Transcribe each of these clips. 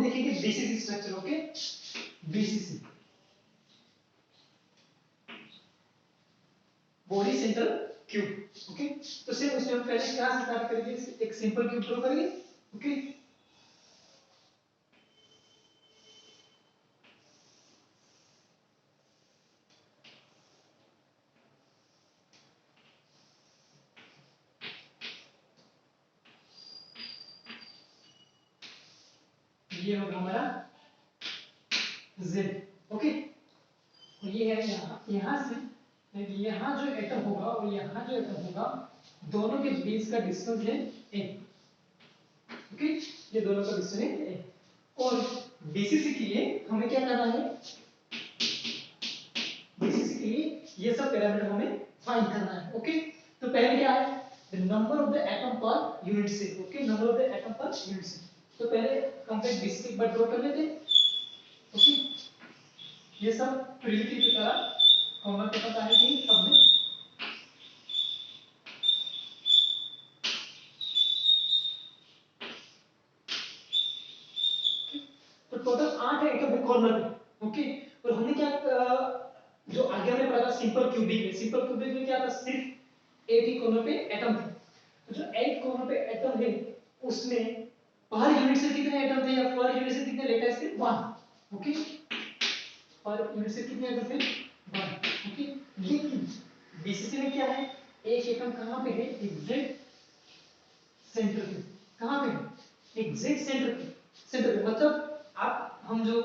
देखेंगे BCC structure. Okay, BCC body central cube. Okay, तो सिर्फ उसमें हम पहले क्या स्टार्ट करेंगे, एक सिंपल क्यूब ड्रॉ करेंगे। ओके, ये होगा हमारा Z। ओके, ये है यहाँ से यहाँ जो एटम होगा और यहाँ जो एटम होगा, दोनों के बीच का डिस्टेंस है a। ओके, ये दोनों का डिस्टेंस है a। और बीसीसी के लिए हमें क्या करना है, बीसीसी के लिए ये सब पैरामीटर हमें फाइंड करना है। ओके, तो पहले क्या है, the number of the atom per unit cell. Okay, number of the atom per unit cell. तो पहले कंप्लीट बीसीसी एक बार ड्रॉ कर लेते हैं। ओके, ये सब प्रीलिमिनरी की तरह कॉमन पे पता है कि सब में तो टोटल 8 है एक कॉर्नर पे। ओके, और हमने क्या जो आगे हमने पढ़ा था सिंपल क्यूबिक में, सिंपल क्यूबिक में क्या था, सिर्फ एक ही कॉर्नर पे एटम थे। तो जो एक कॉर्नर पे एटम है उसमें पर यूनिट से कितने एटम थे, या पर यूनिट से कितने लेटर्स थे, 1। ओके, पर यूनिट से कितने एटम थे, 1। ओके, लेकिन बीसीसी में क्या है, एक एटम कहां पे है, एग्जैक्ट सेंटर पे। कहां पे है, एग्जैक्ट सेंटर पे। सेंटर पे मतलब आप हम जो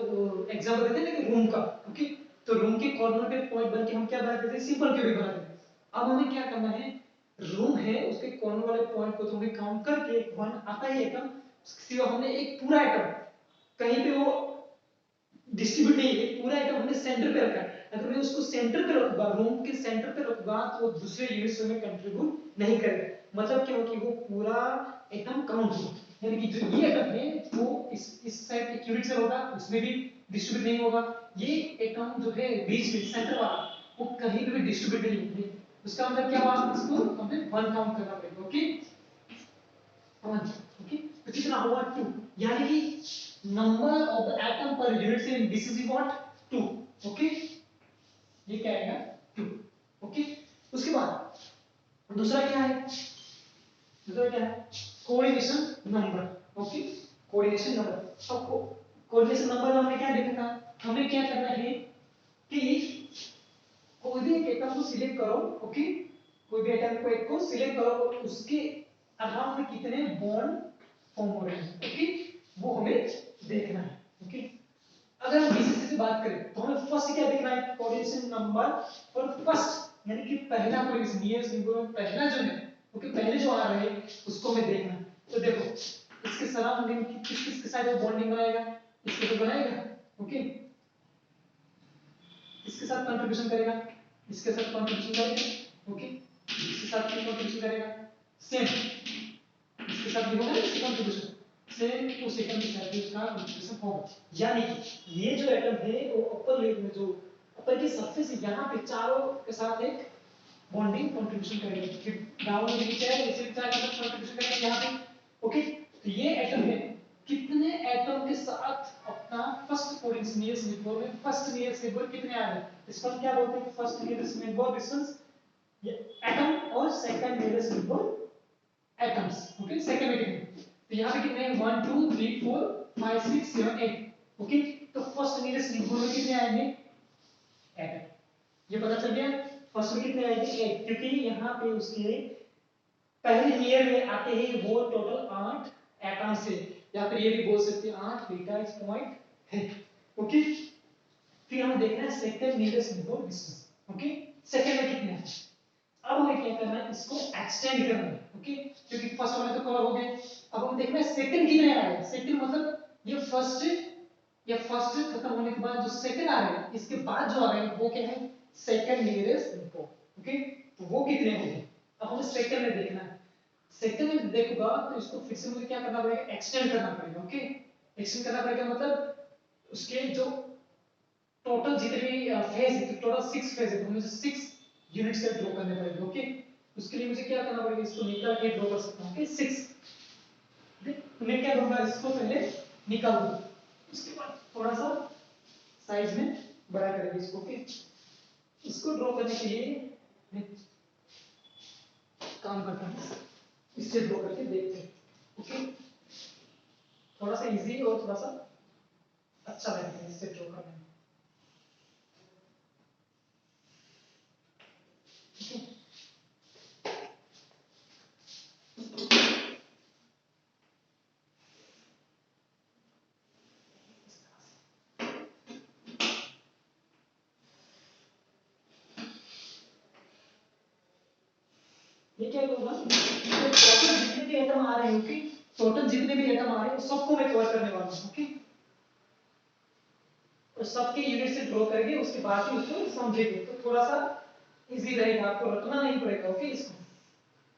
एग्जांपल देते हैं ना कि रूम का। ओके, तो रूम के कॉर्नर पे पॉइंट बन के हम क्या बना देते हैं, सिंपल क्यूबिक बना देते हैं। अब हमें क्या करना है, रूम है उसके कॉर्नर वाले पॉइंट को तो हमें काउंट करके 1 आता है एटम, सिवा हमने एक पूरा एटम कहीं पे वो डिस्ट्रीब्यूट नहीं है, पूरा एटम हमने सेंटर पे रखा है। अगर मैं उसको सेंटर पे रखूंगा, रूम के सेंटर पे रखूंगा, तो वो दूसरे यूनिट्स में कंट्रीब्यूट नहीं करेगा। मतलब क्या हो कि वो पूरा एटम काउंट हो, यानी कि जो ये एटम है वो इस साइड एक यूनिट से होगा, उसमें भी डिस्ट्रीब्यूट नहीं होगा। ये एटम जो है बीच में सेंटर वाला, वो कहीं पे भी डिस्ट्रीब्यूट नहीं होगा। उसका मतलब क्या हुआ, इसको हमें 1 काउंट करना पड़ेगा। ओके, 1। ओके, तो कितना हुआ, 2। यानी कि number of the atom per unit से इन बीसीसी व्हाट, 2। ओके, ये क्या आएगा, 2। ओके, उसके बाद दूसरा क्या है, दूसरा क्या है, coordination number. Okay, coordination number. अब कोऑर्डिनेशन नंबर हमने क्या देखा था, हमें क्या करना है कि कोई भी एक एटम को सिलेक्ट करो। ओके, कोई भी एटम को एक को सिलेक्ट करो और उसके अराउंड में कितने बॉन्ड फॉर्म हो रहे हैं। ओके, वो हमें देखना है। ओके, अगर हम बीसीसी से बात करें तो हमें फर्स्ट क्या देखना है, कोऑर्डिनेशन नंबर। और फर्स्ट यानी कि पहला कोऑर्डिनेशन, नियरेस्ट नेबर में पहला जो है, ओके, पहले जो आ रहा है उसको हमें देखना है। तो देखो इसके सराउंडिंग किस किस के साथ वो बॉन्डिंग बनाएगा, इसके तो बनाएगा। ओके, इसके साथ कंट्रीब्यूशन करेगा, इसके साथ कंट्रीब्यूशन करेगा। ओके, इसके साथ भी कंट्रीब्यूशन करेगा, सेम इसके साथ भी होगा, इसके कंट्रीब्यूशन सेम, तो सेकंड के साथ भी उसका कंट्रीब्यूशन होगा। यानी कि ये जो एटम है वो अपर लेयर में जो अपर की सरफेस है यहाँ पे चारों के साथ एक बॉन्डिंग कंट्रीब्यूशन करेगा, फिर डाउन में नीचे है इसे भी चारों के साथ कंट्रीब्यूशन करेगा यहाँ पे। ओके, तो ये एटम है कितने एटम के साथ अपना फर्स्ट कोऑर्डिनेशन नियरेस्ट नेबर में, फर्स्ट नियरेस्ट नेबर कितने आ रहे हैं, इसको हम क्या बोलते हैं, फर्स्ट नियरेस्ट नेबर डिस्टेंस, ये एटम और second nearest neighbour atoms. Okay, second में कितने, तो यहाँ पे कितने हैं, 1 2 3 4 5 6 7 8। ओके, तो फर्स्ट नियरेस्ट नेबर में कितने आएंगे, एटम, ये पता चल गया। फर्स्ट में कितने आएंगे, 8, क्योंकि यहाँ पे उसके पहले नियर में आते ही वो टोटल 8 एटम से, या फिर ये भी बोल सकते हैं 8 बीटा पॉइंट है। ओके, फिर हमें देखना है second nearest neighbour distance. Okay, second में कितने हैं, अब हमें क्या करना है, इसको एक्सटेंड करना है। ओके, क्योंकि फर्स्ट वाला तो कवर हो गया, अब हम देखना है सेकंड कितने आ रहे हैं। सेकंड मतलब ये फर्स्ट, या फर्स्ट खत्म होने के बाद जो सेकंड आ रहे हैं, इसके बाद जो आ रहे हैं वो क्या है, सेकंड नियरेस्ट नेबर। ओके, तो वो कितने होंगे, अब हमें सेकंड में देखना है। सेकंड में देखूंगा तो इसको फिर से मुझे क्या करना पड़ेगा, एक्सटेंड करना पड़ेगा। ओके, एक्सटेंड करना पड़ेगा मतलब उसके जो टोटल जितने भी फेज है, टोटल 6 फेज है, तो मुझे 6 यूनिट से ड्रॉ करने पड़ेंगे। ओके, उसके लिए मुझे क्या करना पड़ेगा, इसको निकाल के ड्रॉ कर सकता हूं। ओके, 6, तो मैं क्या करूंगा, इसको पहले निकाल दूं। उसके बाद थोड़ा सा साइज में बड़ा करेंगे इसको। ओके, इसको ड्रॉ करने के लिए मैं काम करता हूँ, इससे ड्रॉ करके देखते हैं। ओके, थोड़ा सा इजी और थोड़ा सा अच्छा लगता है इससे ड्रॉ करने में। ये क्या होगा, टोटल जितने भी एटम आ रहे हैं, ओके, टोटल जितने भी एटम आ रहे हैं सबको मैं कवर करने वाला हूँ। ओके, और सबके यूनिट से ड्रॉ करेंगे, उसके बाद ही उसको समझेंगे, तो थोड़ा सा इजी रहेगा, आपको रटना नहीं पड़ेगा। ओके, इसको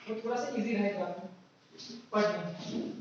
तो थोड़ा सा इजी रहेगा आपको पढ़ने में।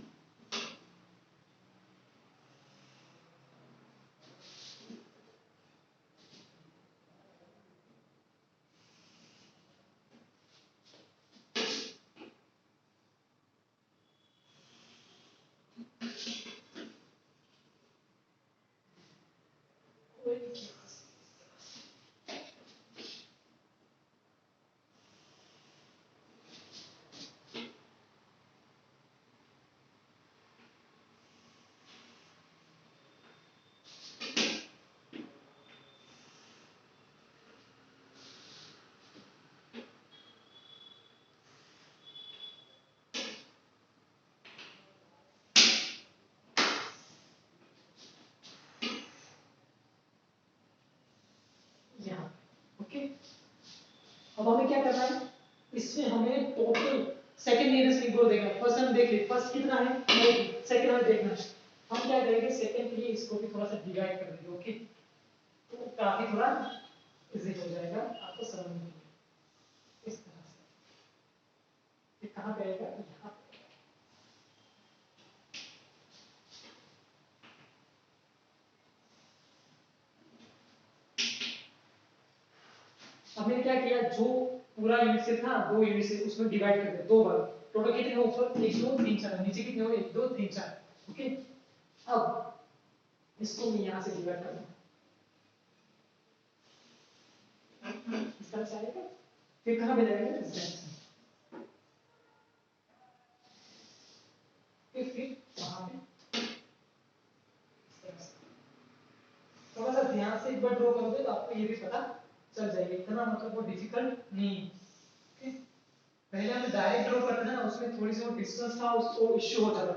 यहाँ ओके, अब हमें क्या करना है, इसमें हमें टोटल सेकंड नियरेस्ट लिंक देगा। फर्स्ट हम देख लिए, फर्स्ट कितना है, सेकंड हमें देखना है। हम क्या करेंगे, सेकंड के लिए इसको भी थोड़ा सा डिवाइड कर देंगे। ओके, तो काफी थोड़ा इजी हो जाएगा आपको समझने में। इस तरह से ये कहां पे आएगा, यहाँ पे। हमने क्या किया, जो पूरा यूनिट से था, दो यूनिट से उसमें डिवाइड कर दिया दो बार। टोटल कितने हो, ऊपर 1 2 3 4, नीचे कितने हो, 1 2 3 4। ओके, अब इसको मैं यहां से डिवाइड कर दूं, इस तरह से आएगा। फिर कहां पे जाएगा, इस तरह से, फिर वहां पे इस तरह से। थोड़ा सा ध्यान से एक बार ड्रॉ करोगे तो आपको ये भी पता चल जाएगा, इतना मतलब वो डिफिकल्ट नहीं है। ओके, पहले हम डायरेक्ट ड्रॉ करते थे ना, उसमें थोड़ी सी वो डिस्टेंस था, उसको इश्यू होता था।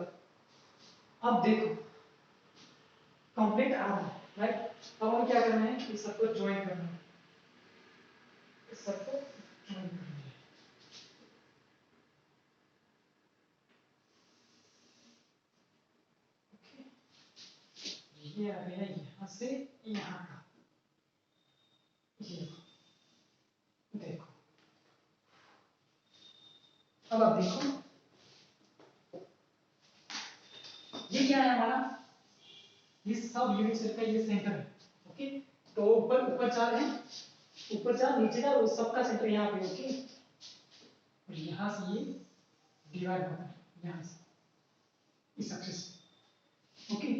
अब देखो कंप्लीट आ रहा है, राइट। अब हमें क्या करना है, इस सबको ज्वाइन करना है, इस सबको ज्वाइन करना है। ये आ गया यहाँ से यहाँ का, ये देखो। अब आप देखो ये क्या है हमारा, ये सब यूनिट सेल का ये सेंटर है। ओके, तो ऊपर ऊपर 4 है, ऊपर 4 नीचे 4, उस सबका सेंटर यहाँ पे। ओके, और यहाँ से ये डिवाइड होता है, यहाँ से इस एक्सिस से। ओके,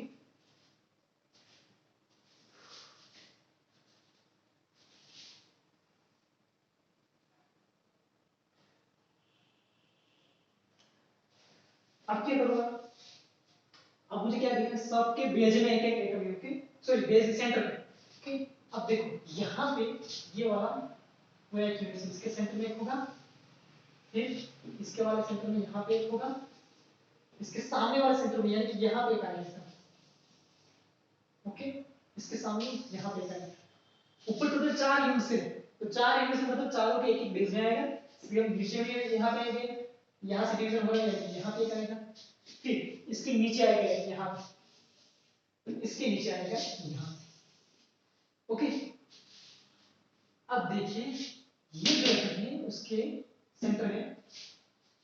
अब क्या करूंगा, अब मुझे क्या देखना है, सबके बेस में एक एक एटम है। ओके, सॉरी बेस सेंटर में। ओके, अब देखो यहाँ पे ये वाला वो एक यूनिट है, इसके सेंटर में एक होगा, फिर इसके वाले सेंटर में यहाँ पे एक होगा, इसके सामने वाले सेंटर में यानी कि यहाँ पे एक आएगा इसका। ओके, इसके सामने यहाँ पे एक आएगा। ऊपर टोटल 4 यूनिट है, तो 4 यूनिट से मतलब चारों के एक एक बेस में आएगा। इसलिए हम नीचे में यहाँ पे आएंगे, यहाँ से डिवीजन हो जाएगा, यहाँ पे एक आएगा, फिर इसके नीचे आएगा यहाँ पे, इसके नीचे आएगा यहाँ। ओके, अब देखिए ये जो है उसके सेंटर में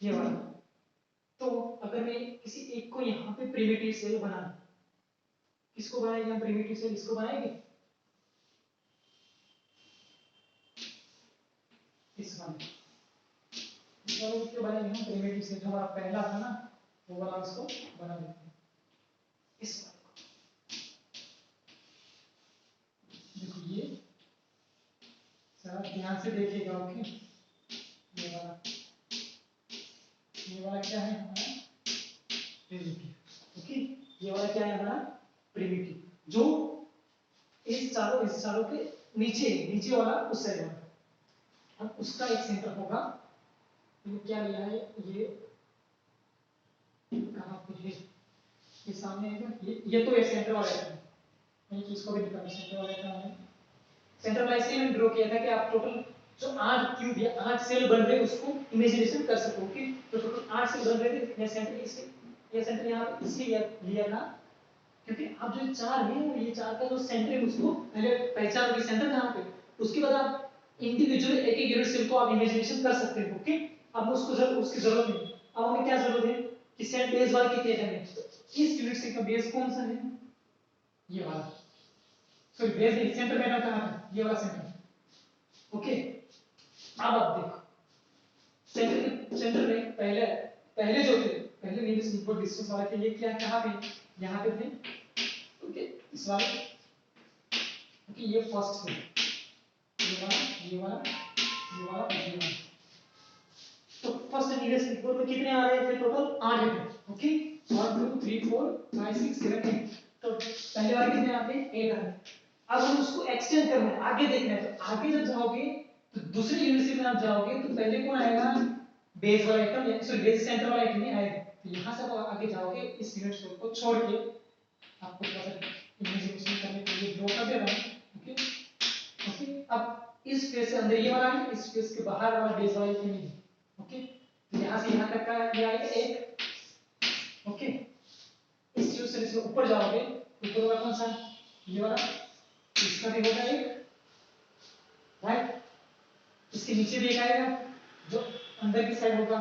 ये वाला, तो अगर मैं किसी एक को यहाँ पे प्रिमिटिव सेल बनाऊं, किसको बनाएंगे हम प्रिमिटिव सेल, इसको बनाएंगे, इस वाले, इस वाले को क्यों बनाएंगे हम प्रिमिटिव सेल, जो हमारा पहला था ना वो वाला, इसको बना देते हैं इस वाले को। ये जरा ध्यान से देखिएगा। ओके, ये वाला क्या है हमारा प्रिमिटिव। ओके, ये वाला क्या है हमारा प्रिमिटिव, जो इस चारों के नीचे नीचे वाला उस साइड वाला, अब उसका एक सेंटर होगा। ये क्या लिया है, ये कहां पे है, ये सामने है क्या, ये तो ये सेंटर वाला है, नहीं कि इसको भी निकालना, सेंटर वाला का है। सेंटर वाला इसलिए मैंने ड्रॉ किया था कि आप टोटल जो 8 क्यूब या 8 सेल बन रहे हैं उसको इमेजिनेशन कर सको। ओके, तो टोटल 8 सेल बन रहे थे, ये सेंटर इसके, ये सेंटर यहां पे इसलिए लिया था क्योंकि आप जो 4 है वो ये 4 का जो सेंटर है उसको पहले पहचान के सेंटर कहां पे, उसके बाद आप इंडिविजुअल एक एक यूनिट सेल को आप इमेजिनेशन कर सकते हो। ओके, अब उसकी जरूरत नहीं। अब हमें क्या जरूरत है कि सेल बेस वाले कितने हैं, इस यूनिट सेल का बेस कौन सा है, ये वाला, सॉरी बेस नहीं, सेंटर में कहां है, ये वाला सेंटर। ओके, अब आप देखो सेंटर में पहले पहले जो थे, पहले नीचे इनपुट डिस्टेंस वाले थे, ये क्या कहां पे, यहां पे थे। ओके, इस वाले, ओके ये फर्स्ट है, ये वाला ये वाला ये वाला और ये वाला। तो फर्स्ट नीचे इनपुट में कितने आ रहे थे, टोटल 8 है। ओके, 1 2 3 4 5 6 7 8, तो पहले वाले कितने आते हैं, 8 आते हैं। अब हम उसको एक्सटेंड करना है, आगे देखना है। तो आगे जब जाओगे तो दूसरी यूनिवर्सिटी में आप जाओगे तो पहले कौन आएगा, बेस वाला आइटम या सॉरी बेस सेंटर वाला आइटम नहीं आएगा। तो यहां से आप आगे जाओगे, इस यूनिट सेल को छोड़ के आपको थोड़ा सा इमेजिनेशन करने के लिए ड्रॉ कर दे रहा हूं। ओके, ओके, अब इस फेस से अंदर ये वाला है, इस फेस के बाहर वाला बेस वाला आइटम है। ओके, तो यहां से यहां तक का ये आएगा एक। ओके, इस यूनिट सेल से ऊपर जाओगे तो ऊपर वाला कौन सा, ये वाला, इसका भी होगा एक, राइट, इसके नीचे भी एक आएगा जो अंदर की साइड होगा।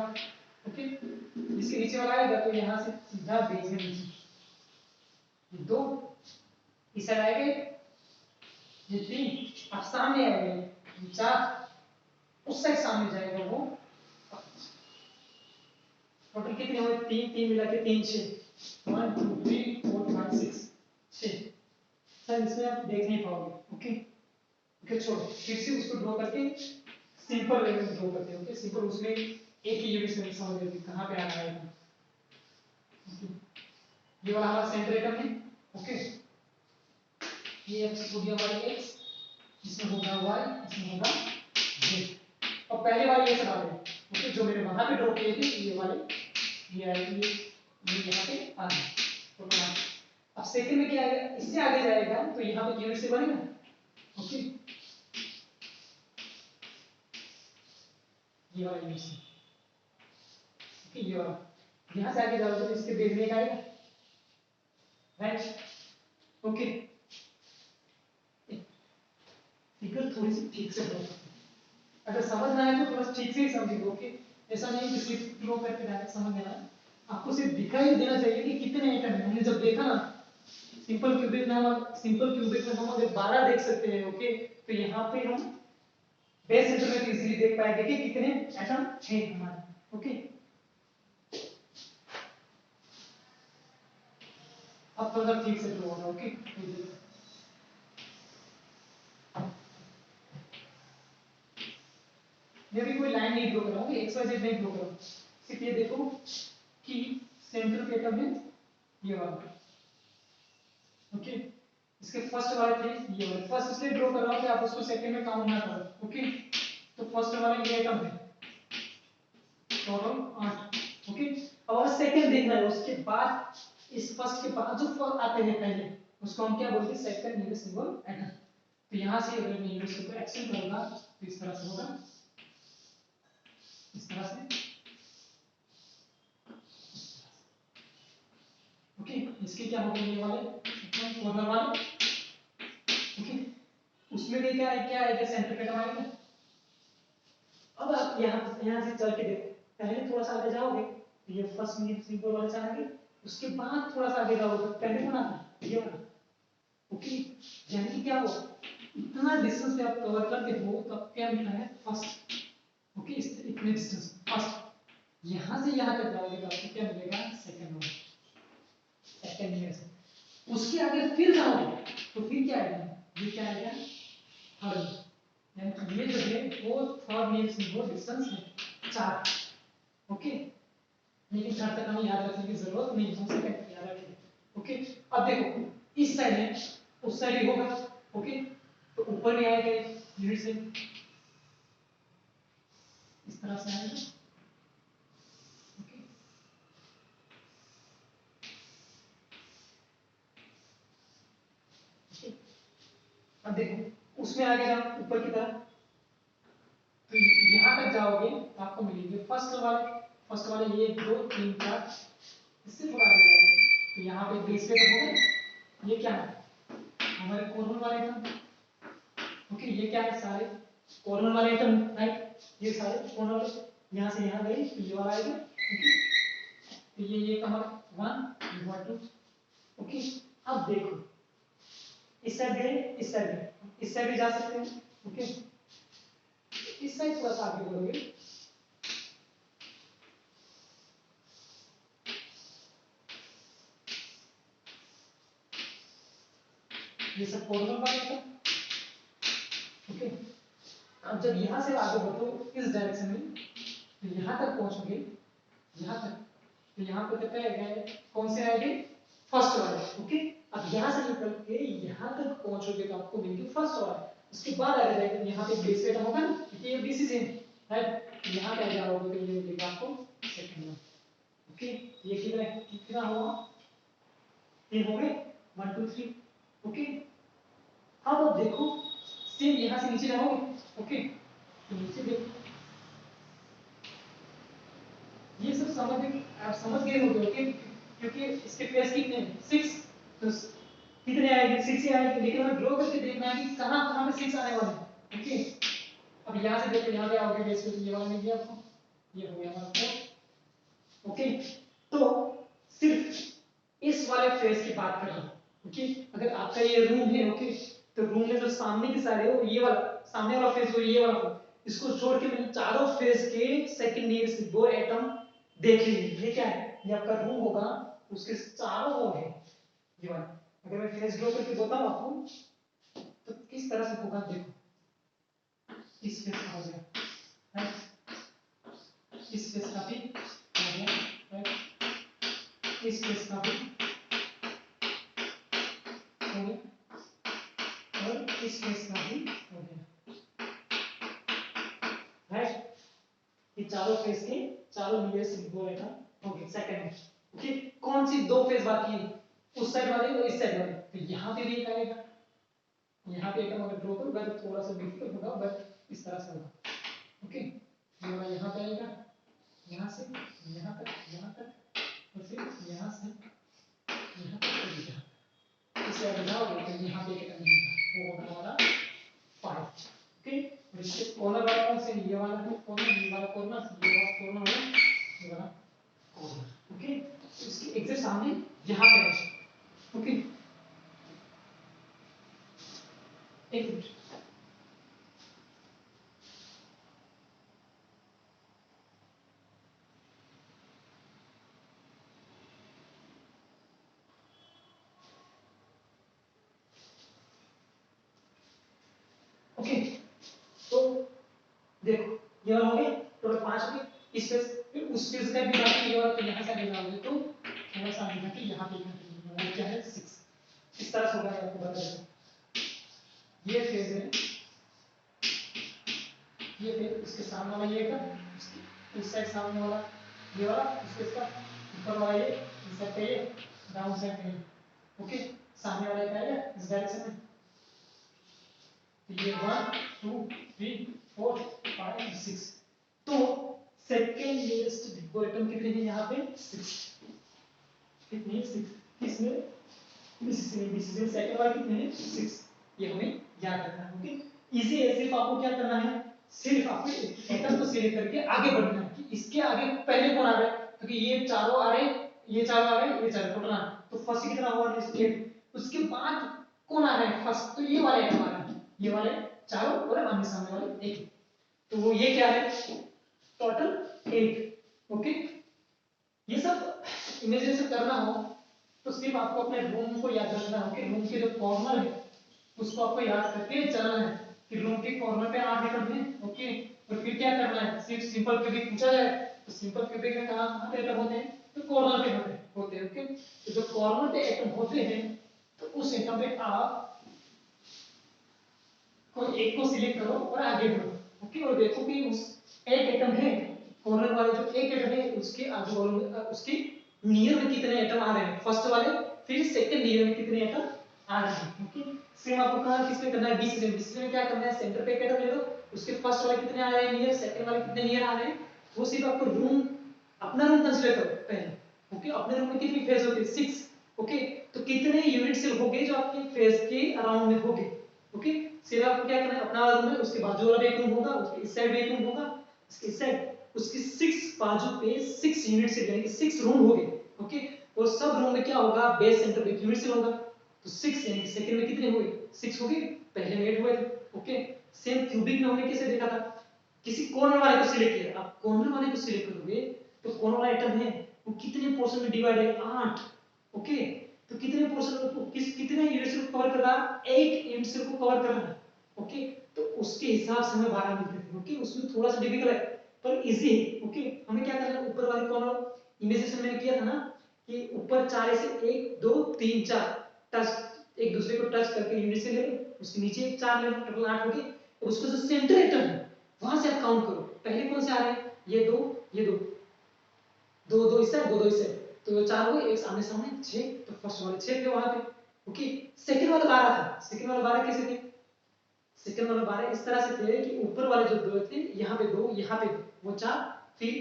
ओके, इसके नीचे वाला आएगा तो यहां से सीधा बेस में नीचे, ये 2 इस साइड आएगा, ये 3 अब सामने आएगा, ये 4 उस साइड सामने जाएगा, वो टोटल कितने हुए, 3 3 मिला के 3 6, 1 2 3 4 5 6 6। सर इसमें आप देख नहीं पाओगे। ओके, ओके छोड़ो, फिर से उसको ड्रॉ करके सिंपल वे में ड्रॉ करते हैं। ओके, सिंपल उसमें एक ही यूनिट में समझ लेते हैं कहां पे आना है। ओके, ये वाला हमारा सेंटर आइटम है। ओके, ये एक्स हो गया y x, इसमें होगा y, इसमें होगा z, और पहले वाले ये सब आ गए। ओके, जो मैंने वहां पे ड्रॉ किए थे ये वाले, ये आएंगे, ये यहां पे आ गए। तो अब सेकंड में क्या आएगा, इससे आगे जाएगा तो यहां पे यूनिट से बनेगा। ओके, ये वाला यूनिट से, ओके ये वाला, यहां से आगे जाओगे तो इसके बेस में एक आएगा, राइट। ओके, फिगर थोड़ी सी ठीक से ड्रॉ, अगर समझ ना आए तो थोड़ा ठीक से ही समझिए। ओके, ऐसा नहीं कि सिर्फ ड्रॉ करके डायरेक्ट समझ लेना, आपको सिर्फ दिखाई देना चाहिए कि कितने आइटम है। हमने जब देखा ना सिंपल क्यूबिक में हम अगर 12 देख सकते हैं। ओके, तो यहाँ पे हम बेस सेंटर में इजीली देख पाएंगे कि कितने एटम है हमारे। ओके, अब थोड़ा ठीक से ड्रॉ होगा। ओके, मैं भी कोई लाइन नहीं ड्रॉ कर रहा हूँ, एक्स वाई जेड नहीं ड्रॉ कर रहा हूँ, सिर्फ ये देखो कि सेंटर पे एटम है ये वाला। ओके, इसके फर्स्ट वाले थे ये वाले, फर्स्ट इसलिए ड्रॉ कर रहा हूँ कि आप उसको सेकंड में काउंट ना करो। ओके, तो फर्स्ट वाले ये आइटम है टोटल 8। ओके, और सेकंड देखना है, उसके बाद इस फर्स्ट के बाद जो फर्स्ट आते हैं पहले उसको हम क्या बोलते हैं, सेकंड यूनिट सिंबल एटम। तो यहां से अगर मैं यूनिट सिंबल एक्सटेंड करूंगा तो इस तरह से होगा, इस तरह से। ओके, इसके क्या होंगे ये वाले कॉर्नर वाले। ओके, उसमें भी क्या है, क्या है, सेंटर पे आएगा। अब आप यहां से चल के देखो, पहले थोड़ा सा आगे जाओगे तो ये फर्स्ट यूनिट सिंबल वाले जाएंगे, उसके बाद थोड़ा सा आगे जाओगे तो पहले कौन आता है, ये वाला। ओके, यानी कि क्या हो, इतना डिस्टेंस पे आप कवर करते हो तो आप क्या मिलना है, फर्स्ट। ओके, इतने डिस्टेंस फर्स्ट, यहां से यहां तक जाओगे तो आपको क्या मिलेगा, सेकंड वाला, सेकंड ईयर से। उसके आगे फिर जाओगे तो फिर क्या आएगा, ये क्या आएगा, थर्ड, यानी ये जो है वो थर्ड नीड्स वो डिस्टेंस है 4। ओके, लेकिन 4 तक हमें याद रखने की जरूरत नहीं, हम सेकंड तक याद रखेंगे। ओके, अब देखो इस साइड है उस साइड ही होगा। ओके, तो ऊपर भी आएगा यूनिट से इस तरह से आएगा। ओके, अब देखो उसमें आगे जाओ ऊपर की तरफ, तो यहाँ तक जाओगे तो आपको मिलेंगे फर्स्ट वाले ये 2 3 4, इससे थोड़ा आगे जाओगे तो यहाँ पे बेस पे तो होगा। ये क्या है हमारे कॉर्नर वाले आइटम। ओके, ये क्या है सारे कॉर्नर वाले आइटम, राइट, ये सारे कॉर्नर यहाँ से यहाँ गए तो ये वाला आएगा। ओके, तो ये हमारा 1 2। ओके, अब देखो इस साइड गए इस साइड गए, इस साइड भी जा सकते हैं। ओके, इस साइड थोड़ा सा आगे बढ़ोगे, ये सब कॉर्नर वाले आइटम। ओके, अब जब यहाँ से आगे बढ़ो इस डायरेक्शन में तो यहाँ तक पहुंचोगे, यहाँ तक, तो यहाँ पे कितने आएंगे, कौन से आएंगे, फर्स्ट वाले। ओके, अब यहाँ से निकल के यहाँ तक पहुंचोगे तो आपको मिलेंगे फर्स्ट वाले। उसके बाद आगे जाएगा यहाँ पे बेस रेट होगा ना, क्योंकि ये बीसी से है, यहाँ पे जाओगे तो ये मिलेगा आपको सेकंड वाला। ओके, ये कितना कितना हुआ, ये हो गए 1 2 3। ओके, अब देखो सेम यहाँ से नीचे जाओगे। ओके, तो नीचे देखो ये सब आप समझ गए होंगे। ओके, क्योंकि इसके फेस कितने हैं 6, तो कितने आएंगे 6 ही आएंगे, लेकिन हमें ड्रॉ करके देखना है कि कहां कहां पे 6 आने वाले हैं। ओके, अब यहां से देखो यहां पे आओगे बेस पे, ये वाला मिल गया आपको, ये हो गया हमारा 4। ओके, तो सिर्फ इस वाले फेस की बात कर रहा हूं। ओके, अगर आपका ये रूम है, ओके, तो रूम में जो सामने की साइड है वो ये वाला सामने वाला फेस, वो ये वाला फेस, इसको छोड़ के मैंने चारों फेस के सेकंड नियरेस्ट दो एटम देख लीजिए। ये क्या है, ये आपका रूम होगा, उसके चारों ओर है ये वाला। अगर मैं फेस ड्रॉ करके बताऊं आपको तो किस तरह से होगा, देखो इस फेस का हो गया, राइट, इस फेस का भी हो गया, राइट, इस फेस का भी हो गया और इस फेस का भी हो गया, राइट। ये चारों फेस के चारों नियरेस्ट दो एटम हो गए सेकंड में। ओके, कौन सी दो फेस बाकी है, उस साइड वाले और इस साइड वाले, तो यहाँ पे भी एक आएगा, यहाँ पे एटम अगर ड्रॉ करूंगा तो थोड़ा सा डिफिकल्ट होगा, बट इस तरह से होगा। ओके, ये वाला यहाँ पे आएगा, यहाँ से यहाँ तक और फिर यहाँ से यहाँ तक और यहाँ, इसे अगर जाओगे तो यहाँ पे एक एटम मिलेगा, वो होगा हमारा 5। ओके, और इसके कॉर्नर वाला कौन से, ये वाला है कॉर्नर, ये वाला कॉर्नर, ये वाला कॉर्नर है, ये वाला कॉर्नर। ओके, तो इसके एग्जैक्ट सामने यहाँ पे है। ओके, एक मिनट, ओके, तो देखो ये वाला हो गया, टोटल 5 हो गए। इस पेज फिर उस पेज का भी बात की और तो यहाँ से आगे जाओगे तो थोड़ा सा आगे जाके यहाँ पे वो क्या है 6, इस तरह से होगा, आपको बता देता। ये फेज है, ये फेज, इसके सामने वाला ये का, इस साइड सामने वाला ये वाला, इसके इसका ऊपर वाला ये, इस साइड पे ये, डाउन साइड पे ये। ओके, सामने वाला क्या आएगा इस डायरेक्शन में, तो ये 1 2 3 4 5 6, तो सेकंड नियरेस्ट डिग्बो एटम कितने हैं यहाँ पे 6, कितने हैं 6, किसमें बीसीसी में सेकंड वाला कितने हैं 6, ये हमें याद रखना है। ओके, इजी है, सिर्फ आपको क्या करना है, सिर्फ आपको एटम को सिलेक्ट करके आगे बढ़ना है कि इसके आगे पहले कौन आ रहा है, क्योंकि ये चारों आ रहे, ये चारों आ रहे, ये चारों टोटल, तो फर्स्ट कितना हुआ 8, उसके बाद कौन आ रहा है फर्स्ट, तो ये वाले एटम आ रहा है, ये वाले चारों और आमने सामने वाले एक, तो वो ये क्या है टोटल 8। ओके, ये सब इमेजिनेशन करना हो तो सिर्फ आपको अपने रूम को याद रखना है। ओके, रूम के जो कॉर्नर है उसको आपको याद करके चलना है, फिर रूम के कॉर्नर पे 8 एटम है, ओके। और फिर क्या करना है, सिर्फ सिंपल क्यूबिक पूछा जाए तो सिंपल क्यूबिक में कहां पे एटम होते हैं, तो कॉर्नर पे होते हैं, ओके। तो जो कॉर्नर पे एटम होते हैं तो उस एटम पे आप कोई एक को सिलेक्ट करो और आगे बढ़ो, ओके। और देखो कि उस एक एटम है, कॉर्नर वाले जो एक एटम है उसके आजू बाजू में उसके नियर में कितने एटम आ रहे हैं, फर्स्ट वाले, फिर सेकंड नियर में कितने एटम आ रहे हैं, ओके। सेम आपको कहां किस पे करना है, बीसी में क्या करना है, सेंटर पे एक एटम ले लो, उसके फर्स्ट वाले कितने आ रहे हैं नियर, सेकंड वाले कितने नियर आ रहे हैं, वो सिर्फ आपको रूम, अपना रूम कंसीडर करो पहले, ओके। अपने रूम में कितनी फेज होती है, 6, ओके। तो कितने यूनिट सेल होंगे जो आपके फेज के अराउंड में होंगे, ओके। सिर्फ आपको क्या करना है, अपना वाला रूम है, उसके बाजू वाला भी एक रूम होगा, उसके इस साइड भी एक रूम होगा, उसके इस साइड, उसके 6 बाजू पे 6 यूनिट सेल यानी कि 6 रूम होंगे, ओके। और सब रूम में क्या होगा, बेस सेंटर पे यूनिट सेल होगा, तो 6 यानी कि सेकंड में कितने हुए, 6 हो गए, पहले में 8 हुए थे, ओके। सेम क्यूबिक में हमने कैसे देखा था, किसी कॉर्नर वाले को सिलेक्ट किया, आप कॉर्नर वाले को सिलेक्ट करोगे तो कॉर्नर वाला आइटम है वो कितने पोर्शन में डिवाइड है, 8, ओके। तो कितने पोर्शन को कितने यूनिट्स को कवर कर रहा है, 8 यूनिट्स को कवर कर रहा है, ओके। तो उसके हिसाब से हमें 12 मिलते थे, ओके। उसमें थोड़ा सा डिफिकल्ट है पर इजी है, ओके। हमें क्या करना है, ऊपर वाले कॉर्नर इमेजिनेशन मैंने किया था ना कि ऊपर 4 ऐसे 1 2 3 4 टच, एक दूसरे को टच करके यूनिट से ले लो, उसके नीचे 4 ले लो, टोटल 8 हो गए। और उसको जो सेंटर एटम है वहां से आप काउंट करो, पहले कौन से आ रहे हैं, ये दो, ये दो, दो दो इससे, दो दो इससे, तो ये 4 हो गए, एक सामने सामने 6, तो फर्स्ट वाले 6 थे वहां पे, ओके। सेकंड वाला 12 था, सेकंड वाला 12 कैसे थे, सेकंड वाला 12 इस तरह से थे कि ऊपर वाले जो दो थे यहाँ पे दो, यहाँ पे दो, वो 4, फिर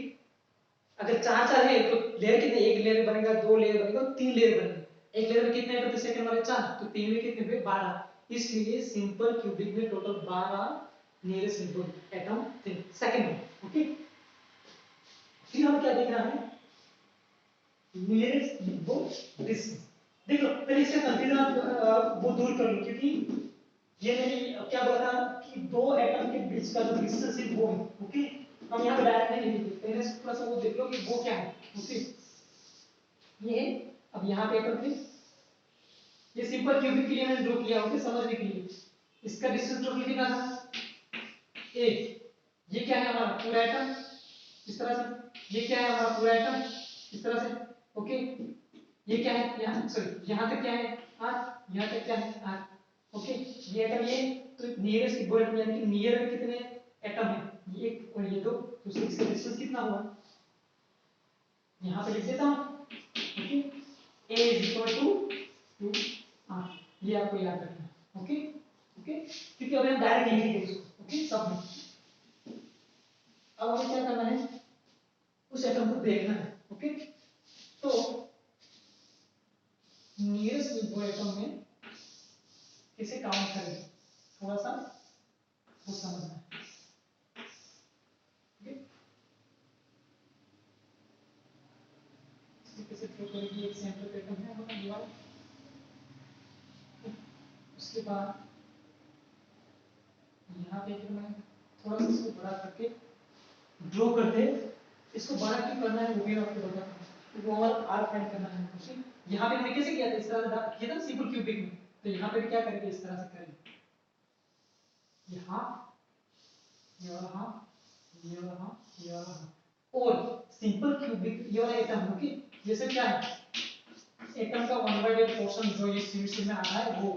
अगर 4 4 है तो लेयर कितने, एक लेयर बनेगा, दो लेयर बनेगा, तीन लेयर बनेगा, एक लेयर में कितने एटम थे सेकंड वाले 4, तो तीन में कितने हुए 12, इसलिए सिंपल क्यूबिक में टोटल 12 नियरेस्ट नेबरहुड एटम थे सेकंड में, ओके। फिर हम क्या देख रहा है, नियरेस्ट नेबरहुड डिस्टेंस, देखो पहले इसका कंफ्यूजन आप वो दूर कर लो, क्योंकि ये मैंने क्या बोला था कि दो एटम के बीच का जो डिस्टेंस है वो है, ओके। हम यहाँ पे डायरेक्ट नहीं लिखेंगे, पहले थोड़ा सा वो देख लो कि वो क्या है, ओके। ये है, अब यहाँ पे एटम थे, ये सिंपल क्यूबिक के लिए मैंने ड्रॉ किया, ओके, समझने के लिए। इसका डिस्टेंस टोटल कितना था, 1, ये क्या है हमारा पूरा एटम, इस तरह से, ये क्या है हमारा पूरा एटम, इस तरह से, ओके। ये क्या है, यहाँ सॉरी यहाँ तक क्या है 8, यहाँ तक क्या है 8, ओके। ये एटम ये, तो नियरेस्ट इक्वल यानी कि नियर में कितने एटम है, ये एक और ये दो, तो इसका डिस्टेंस कितना हुआ, यहाँ पे लिख देता हूँ, okay. a is equal to 8, ये आपको याद रखना है, ओके ओके। क्योंकि अब हम डायरेक्ट लिखेंगे इसको, ओके, सब में। अब हमें क्या करना है, उस एटम को देखना है, ओके। तो नियरेस्ट नेबरहुड एटम में किसे काउंट करें, थोड़ा सा वो समझना है, ओके। कैसे प्रूव करेंगे, एक सेंटर एटम है हमारा ये वाला, उसके बाद यहाँ पे मैं थोड़ा सा इसको बड़ा करके ड्रॉ करते, इसको बड़ा क्यों करना है वो भी मैं आपको बताता हूँ, वो हमारा आर फाइंड करना है, ओके। यहाँ पे हमने कैसे किया था, इस तरह से किया था सिंपल क्यूबिक में, तो यहाँ पे भी क्या करेंगे, इस तरह से करेंगे, यहाँ ये वाला हाफ, ये वाला हाफ, ये वाला हाफ, और सिंपल क्यूबिक ये वाला एटम, ओके। जैसे क्या है, एटम का 1/8 पोर्शन जो ये सीरीज में आ रहा है वो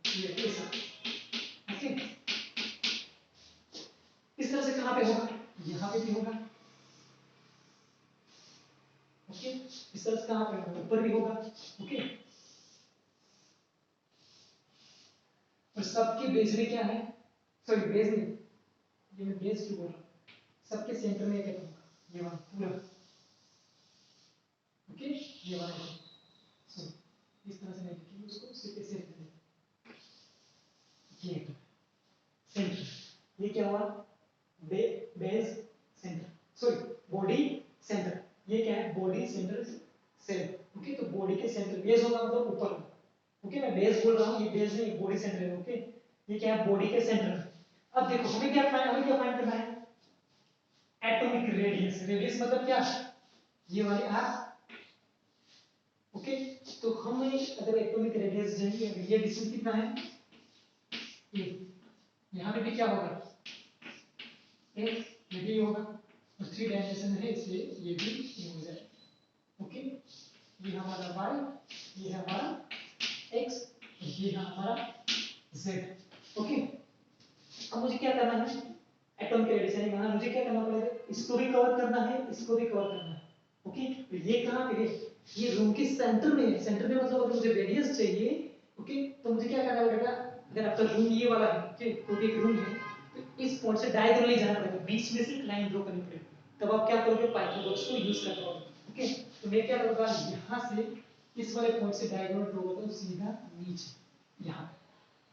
ये ऐसा, ओके। इस तरह से कहां पे होगा, यहाँ पे भी होगा, ओके। इस तरह से कहां पे होगा, ऊपर भी होगा, ओके। और सबके बेस में क्या है, सॉरी बेस नहीं, ये मैं बेस क्यों बोल रहा हूँ, सबके सेंटर में क्या होगा, ये वाला पूरा, ओके। ये वाला सो इस तरह से नहीं लिखेंगे उसको, सिर्फ ऐसे लिख देंगे, ये सेंटर, ये क्या हुआ, base centre, sorry body centre, ये क्या है, बॉडी सेंटर सेल, ओके। तो बॉडी के सेंटर, बेस होगा मतलब ऊपर, ओके। मैं बेस बोल रहा हूँ, ये बेस नहीं, बॉडी सेंटर है, ओके। ये क्या है, बॉडी के सेंटर। अब देखो हमें क्या फाइंड करना है, एटॉमिक रेडियस, रेडियस मतलब क्या, ये वाली आर, ओके। तो हमें अगर एटॉमिक रेडियस जानिए, ये डिस्टेंस कितना है, ये यहाँ पे भी क्या होगा, x, ये भी होगा, तो 3 डायमेंशन है इसलिए ये भी ये हो जाए। ओके, ये हमारा y, ये है हमारा x, ये है हमारा z। ओके, अब मुझे क्या करना है, एटॉम के रेडियस यानी माना मुझे क्या करना पड़ेगा, इसको भी कवर करना है, इसको भी कवर करना है। ओके, तो ये कहां पे है, ये रूम के सेंटर में है। सेंटर में मतलब अगर मुझे रेडियस चाहिए, ओके, तो मुझे क्या करना पड़ेगा, अगर आपका रूम ये वाला है, ओके, कोई एक रूम है, तो इस पॉइंट से डायगोनली जाना पड़ेगा, बीच में से एक लाइन ड्रॉ करनी पड़ेगी, तब आप क्या करोगे, पाइथागोरस को यूज कर पाओगे। ओके, तो मैं क्या करूंगा, यहां से इस वाले पॉइंट से डायगोनल ड्रॉ करता हूं सीधा नीचे यहां।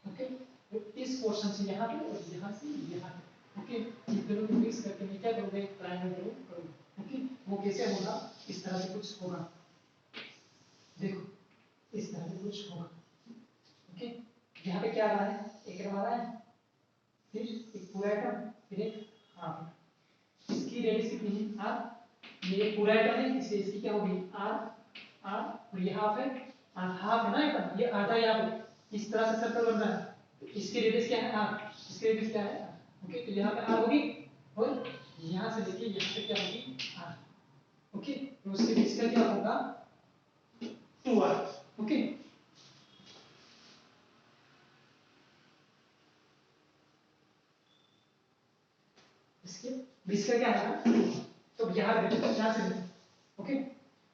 ओके, तो इस पोर्शन से यहां पे और यहां से यहां पे। ओके, इन दोनों को मिक्स करके मैं क्या करूंगा, एक ट्रायंगल ड्रॉ करूंगा। ओके, वो कैसे होगा, इस तरह से कुछ होगा, देखो इस तरह से कुछ होगा। ओके, यहाँ पे क्या रहा है, एक रहा है, फिर एक पूरा एटम, फिर एक हाफ। इसकी रेडियस कितनी है, r, ये पूरा एटम है इसलिए इसकी क्या होगी, r, और ये हाफ है, हाफ है ना एटम, ये आधा यहाँ पे इस तरह से सर्कल बन रहा है, तो इसकी रेडियस क्या है, r, इसकी रेडियस क्या है, ओके, तो यहाँ पे r होगी, और यहाँ से लेके यहाँ पे क्या होगी, r। ओके, तो उसके बीच का क्या होगा, 2r। ओके, इसके बीच का क्या है, तो यहाँ देखो, यहाँ से देखो। ओके,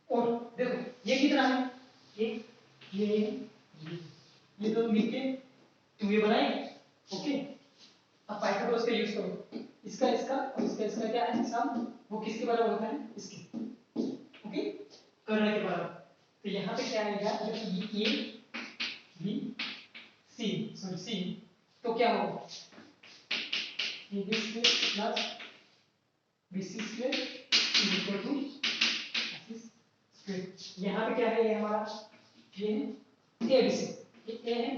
और देखो ये कितना है, ये दोनों मिलके 2a बनाएंगे। ओके, अब पाइथागोरस का यूज करो, इसका इसका और इसका क्या है, सम, वो किसके बराबर होता है, इसके। ओके, कर्ण के बराबर। तो यहाँ पे क्या आएगा, अगर ये बी सी, तो क्या होगा, ये B square plus BC square equal to square. यहाँ पे क्या है, ये हमारा ये है ए बी सी, ये ए है,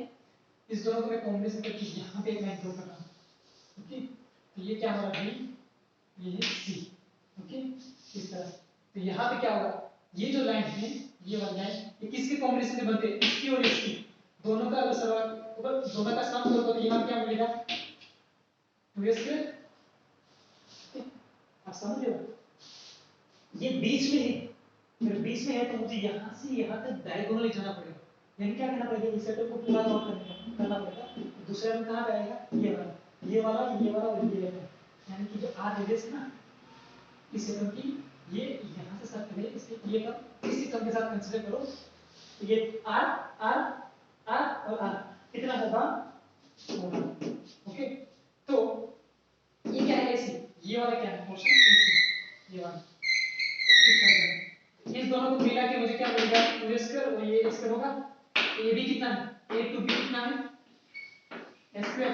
इस दोनों को मैं कॉम्बिनेशन करके यहाँ पे एक लाइन ड्रॉ कर रहा हूँ। ओके, तो ये क्या हमारा बी, ये है सी। ओके, इस तरह। तो यहाँ पे क्या होगा, ये जो लाइन है, ये वाली लाइन, ये किसके कॉम्बिनेशन से बनते हैं, इसकी और इसकी, दोनों का अगर सवाल दोनों का सम करोगे तो यहाँ क्या मिलेगा, 2a स्क्वायर। आप समझ रहे हो, ये बीच में है, अगर बीच में है तो मुझे यहाँ से यहाँ तक डायगोनली जाना पड़ेगा, यानी क्या करना पड़ेगा, इस सेटअप को पूरा नोट करना पड़ेगा। तो दूसरा में कहाँ पे आएगा, ये वाला, ये वाला, ये वाला और ये वाला, यानी कि जो आर रेडियस है ना इस सेटअप की, ये यहाँ से सर्कल है, इसके ये कब इसी टर्म के साथ कंसीडर करो, तो ये आर आर आर और आर कितना होगा, ओके, तो ये क्या है, ऐसी, ये वाला क्या है पोर्शन, ऐसी, ये वाला इस तरह का। इस दोनों को मिला के मुझे क्या मिलेगा, 2a स्क्वायर और ये स्क्वायर होगा, तो ये भी कितना है, a to b कितना है, s square,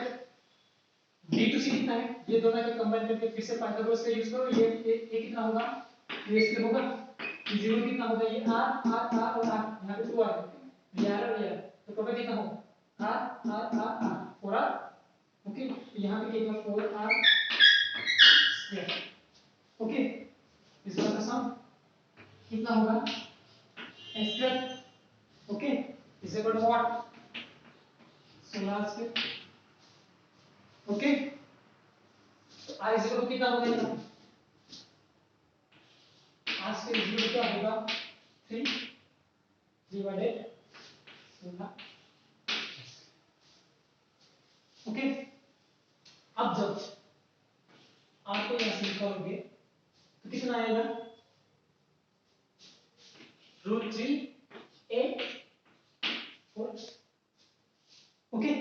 b to c कितना है, ये दोनों का कंबाइन करके फिर से पाइथागोरस का यूज करो, ये कितना होगा, ये स्क्वायर होगा, ये 0 कितना होगा, ये r r r और r, यहाँ पे 2r है, ये r और ये r, तो टोटल कितना होगा, r r r r 4r। Okay, तो यहाँ पे कितना 4r स्क्वायर। ओके, इस बार का सम कितना होगा, s square. Okay, is equal to what, 16 square. Okay, तो r इज इक्वल टू कितना होगा, ये r square is equal to क्या होगा, 3 डिवाइडेड 16। ओके, अब जब आपको यहाँ से निकालोगे तो कितना आएगा, √3 8 4। ओके,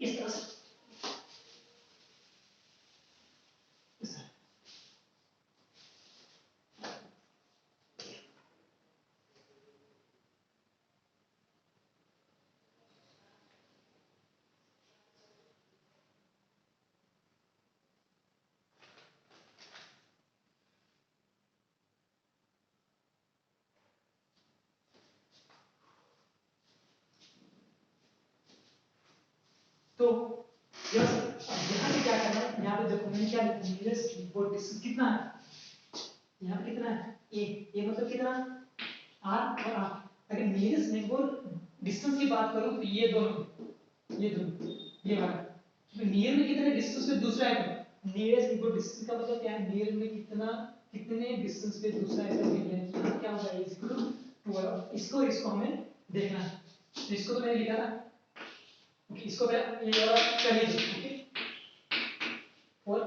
इस तरह से, इस तरह। तो यहाँ पे क्या करना है, यहाँ पे देखो मैंने क्या लिखा, नियरेस्ट इक्वल डिस्टेंस कितना है, यहाँ पे कितना है, a मतलब कितना, r और r, अगर नियरेस्ट नेबल डिस्टेंस की बात करूं तो ये दोनों, ये वाला, तो नियर में कितने डिस्टेंस पे दूसरा एटम, नियरेस्ट इक्वल डिस्टेंस का मतलब क्या है, नियर में कितने डिस्टेंस पे दूसरा एटम है, यानी कि यहाँ क्या होगा इज इक्वल टू 12, इसको हमें देखना है। तो इसको तो मैंने लिखा था, ओके, इसको मैं ये वाला कर लीजिए, ओके, और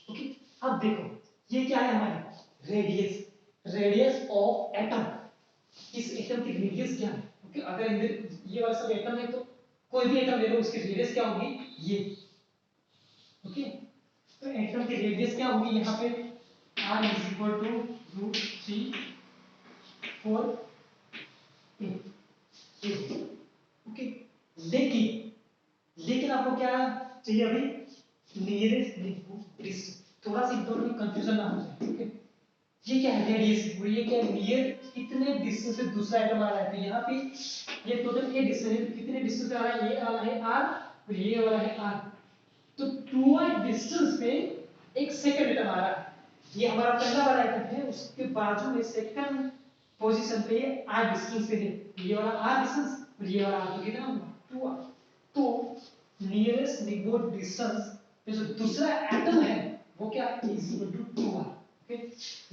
ओके। अब देखो ये क्या है हमारा रेडियस, रेडियस ऑफ एटम, इस एटम की रेडियस क्या है, ओके। अगर ये वाला सब एटम है तो कोई भी एटम ले लो, उसकी रेडियस क्या होगी ये, ओके। तो एटम की रेडियस क्या होगी यहाँ पे r is equal to root 3 4 okay. लेकिन आपको क्या चाहिए अभी, नियरेस्ट डिस्टेंस, थोड़ा सा इधर में कंफ्यूजन ना हो जाए, ओके। ये क्या है रेडियस, और ये क्या है नियर, कितने डिस्टेंस से दूसरा एटम आ रहा है, तो यहाँ पे ये टोटल ये डिस्टेंस है, कितने डिस्टेंस पे आ रहा है, ये वाला है r और ये वाला है r, तो 2r डिस्टेंस पे एक सेकंड एटम आ रहा है, ये हमारा पहला वाला एटम है, उसके बाजू में सेकंड पोजीशन पे r डिस्टेंस पे है, ये वाला r डिस्टेंस और ये वाला r, तो कितना होगा 2r। तो नियरेस्ट निगोड डिस्टेंस पे जो दूसरा एटम है वो क्या है is equal to 2r, okay.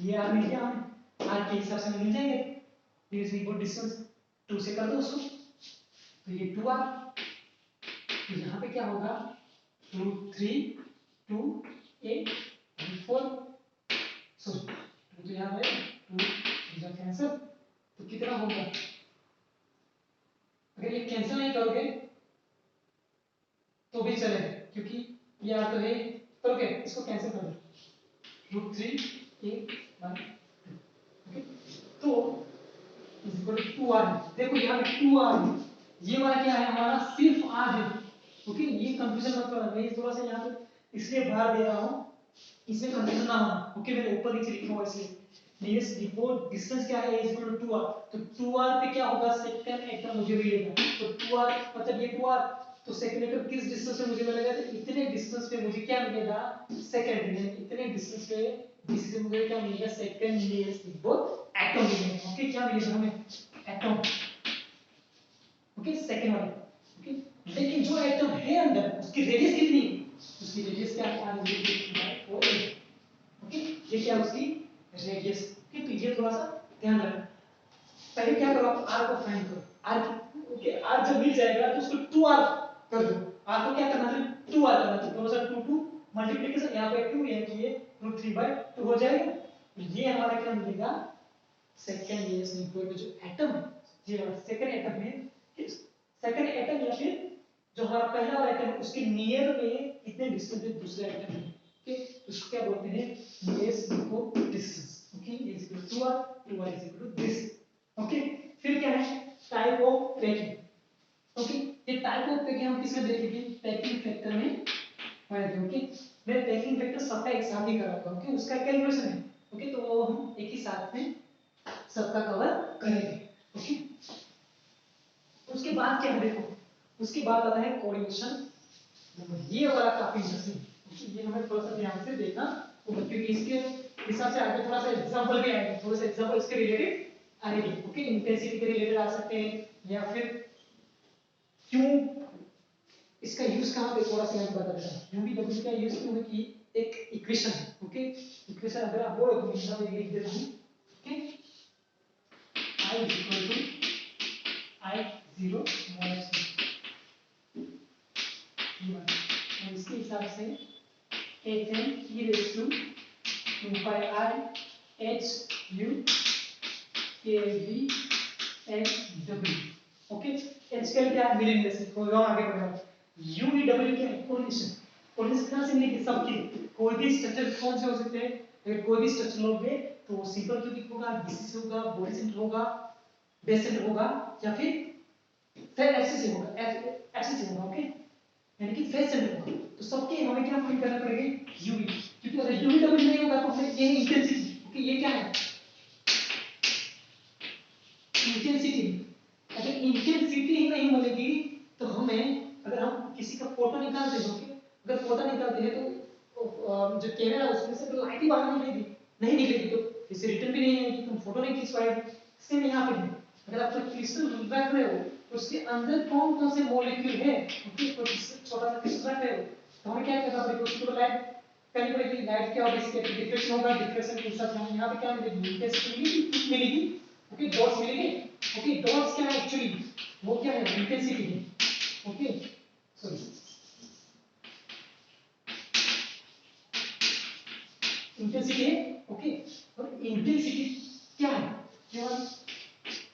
ये r मिल गया हमें, r के हिसाब से मिल जाएंगे, नियरेस्ट निगोड डिस्टेंस 2 से कर दो उसको, तो ये 2r, तो यहाँ पे क्या होगा रूट 3 2 8 4, सो तो यहाँ पे 2 इधर कैंसिल, तो कितना होगा, अगर ये कैंसिल नहीं करोगे तो भी चलेगा, क्योंकि ये r तो है, तो ओके इसको कैंसिल कर दो, रूट 3 8 1, ओके। तो इज इक्वल टू 2r, देखो यहाँ पे 2r है, ये वाला क्या है हमारा सिर्फ r है, ओके। ये कंफ्यूजन मत करना, मैं थोड़ा सा यहाँ पे इसलिए बाहर दे रहा हूँ, इसमें कंफ्यूजन ना होना, ओके। मैंने ऊपर नीचे लिखा हुआ इसलिए, नियरेस्ट देखो डिस्टेंस क्या है इज इक्वल टू 2r, तो 2r पे क्या होगा सेकंड एटम मुझे मिलेगा, तो 2r मतलब ये 2r, तो सेकंड एटम किस डिस्टेंस पे मुझे मिलेगा, तो इतने डिस्टेंस पे मुझे क्या मिलेगा सेकंड, इतने डिस्टेंस पे जिससे मुझे क्या मिलेगा सेकंड नियरेस्ट देखो एटम मिलेगा, ओके। क्या मिलेगा हमें एटम, ओके, सेकंड वाला, ओके। लेकिन जो एटम है अंदर उसकी रेडियस कितनी है, उसकी रेडियस क्या है r is equal to 4, okay. ये क्या उसकी रेडियस, ओके। तो ये थोड़ा सा ध्यान रखना, पहले क्या करो आप r को फाइंड करो, r, ओके। r जब मिल जाएगा तो उसको 2r कर दो, r को क्या करना है 2r करना है, तो दोनों साइड 2 2 मल्टीप्लिकेशन, यहाँ पे 2 यानी कि ये √3/2 हो जाएगा, ये हमारा क्या मिलेगा सेकंड नियरेस्ट इक्वल टू जो एटम है, ये वाला सेकंड एटम है, सेकंड एटम या फिर जो हमारा पहला वाला एटम है उसके नियर में कितने डिस्टेंस पे दूसरा एटम है, ओके। उसको क्या बोलते हैं nearest equal distance, okay. Is equal to 2r, 2r is equal to this, okay. फिर क्या है टाइप ऑफ पैकिंग, ओके। ये टाइप ऑफ पैकिंग हम किसमें देखेंगे पैकिंग फैक्टर में पढ़ेंगे, ओके। मैं पैकिंग फैक्टर सबका एक साथ ही कराऊंगा, ओके। उसका कैलकुलेशन है, ओके, तो वो हम एक ही साथ में सबका कवर करेंगे, ओके। उसके बाद क्या है देखो, उसके बाद आता है कोऑर्डिनेशन, ये वाला काफी इंटरेस्टिंग, ये हमें थोड़ा सा ध्यान से देखना होगा, क्योंकि इसके हिसाब से आगे थोड़ा सा एग्जांपल भी आएगा, थोड़ा सा एग्जांपल इसके रिलेटेड आएंगे, ओके। इंटेंसिटी के रिलेटेड आ सकते हैं या फिर क्यों इसका यूज कहां पे, थोड़ा सा मैं बता देता हूं, यूवी डब्ल्यू का यूज क्यों है कि एक इक्वेशन है, ओके। इक्वेशन अगर आप बोलो तो मैं लिख देता हूं, okay. I is equal to I0 minus V1, और इसके हिसाब से Fn e raised to 2 pi I H U K V H W, okay. H का क्या मिलियन में से होगा, आगे बढ़ेगा। U V W क्या है कोऑर्डिनेशन, कोऑर्डिनेशन कहां से मिलेगी सबके, कोई भी स्ट्रक्चर कौन से हो सकते हैं, अगर कोई भी स्ट्रक्चर लोगे तो सिंपल क्यूबिक होगा, बीसीसी होगा, बॉडी सेंटर होगा, बेस सेंटर होगा, या फिर एक्सिस होगा, एक्सिस होगा, ओके। यानी कि फेस सेंटर होगा, तो सबके हमें क्या फाइंड करना पड़ेगा यूवी, क्योंकि अगर यूवी डबल नहीं होगा तो हमें ये इंटेंसिटी, ओके। ये क्या है इंटेंसिटी, अगर इंटेंसिटी ही नहीं मिलेगी तो हमें, अगर हम किसी का फोटो निकालते हैं, ओके, अगर फोटो निकालते हैं तो जो कैमरा उसमें से तो लाइट ही बाहर नहीं निकलेगी, तो इसे रिटर्न भी नहीं आएगी, तुम फोटो नहीं खींच पाएंगे। सेम यहाँ पे है, अगर आप कोई क्रिस्टल रख रहे हो तो उसके अंदर कौन कौन से मॉलिक्यूल है, ओके, तो छोटा सा क्रिस्टल रख रहे हो तो हमें क्या करना पड़ेगा, उसको लाइट करनी पड़ेगी। लाइट क्या होगा, इसके डिफ्रेक्शन होगा, डिफ्रेक्शन के हिसाब से हमें यहाँ पे क्या मिलेगी, इंटेंसिटी मिलेगी, कितनी मिलेगी, ओके, डॉट्स मिलेंगे। ओके, डॉट्स क्या है एक्चुअली, वो क्या है, इंटेंसिटी है, ओके, सॉरी, इंटेंसिटी है, ओके। और इंटेंसिटी क्या है, केवल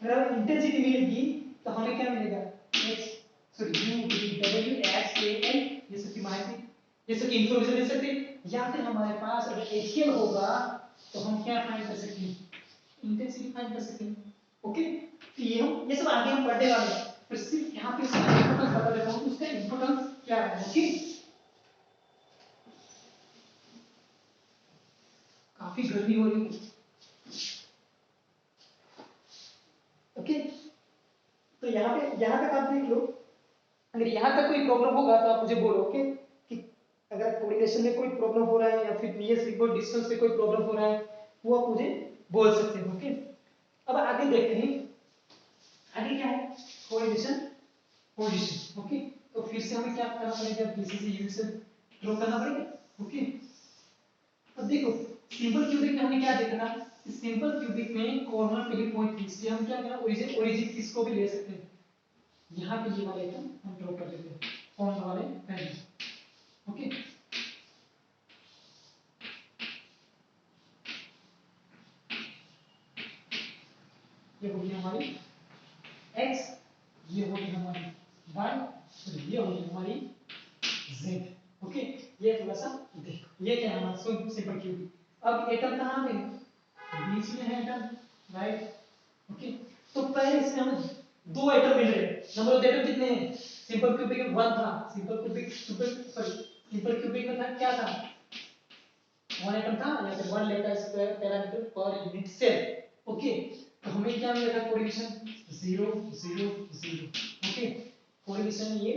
अगर इंटेंसिटी मिलेगी तो हमें क्या मिलेगा, x, sorry, u v w x a n, ये सब की माहिती, ये सब की इंफॉर्मेशन दे सकते हैं। या फिर हमारे पास अगर HCl होगा तो हम क्या फाइंड कर सकते हैं, इंटेंसिटी फाइंड कर सकते हैं, ओके। तो ये सब आगे हम पढ़ने वाले हैं, पर सिर्फ यहाँ पे इसका इंपॉर्टेंस बता देता हूँ, उसका इंपॉर्टेंस क्या है, ओके। काफी गर्मी हो रही है, ओके। तो यहाँ तक आप देख लो, अगर यहाँ तक कोई प्रॉब्लम होगा तो आप मुझे बोलो, ओके, कि अगर कोऑर्डिनेशन में कोई प्रॉब्लम हो रहा है या फिर नियर सिग्मा डिस्टेंस पे कोई प्रॉब्लम हो रहा है, वो आप मुझे बोल सकते हो, ओके। अब आगे देखते हैं, आगे क्या है, कोऑर्डिनेशन पोजीशन, ओके। तो फिर से हमें क्या करना पड़ेगा, बीसी से यू से ड्रॉ करना पड़ेगा, ओके। अब देखो सिंपल क्यूबिक में हमें क्या देखना, सिंपल क्यूबिक में कॉर्नर पे ही पॉइंट थी, इसलिए हम क्या करना, ओरिजिन किसको भी ले सकते हैं, यहाँ पे ये वाले आइटम हम ड्रॉ कर देते हैं कॉर्नर वाले पहले, ओके। ये होगी हमारी x, ये होगी हमारी y, और ये होगी हमारी z, ओके। ये थोड़ा सा देखो, ये क्या है हमारा सिंपल क्यूबिक। अब एटम कहाँ पे है, बीच में है एटम, राइट, ओके। तो पहले इसमें हमें दो एटम मिल रहे हैं, नंबर ऑफ एटम कितने हैं, सिंपल क्यूबिक में 1 था, सिंपल क्यूबिक में था क्या था, 1 एटम था, या फिर 1 letter square parameter per unit cell, okay. तो हमें क्या मिलेगा, कोऑर्डिनेशन 0 0 0, ओके। कोऑर्डिनेशन ये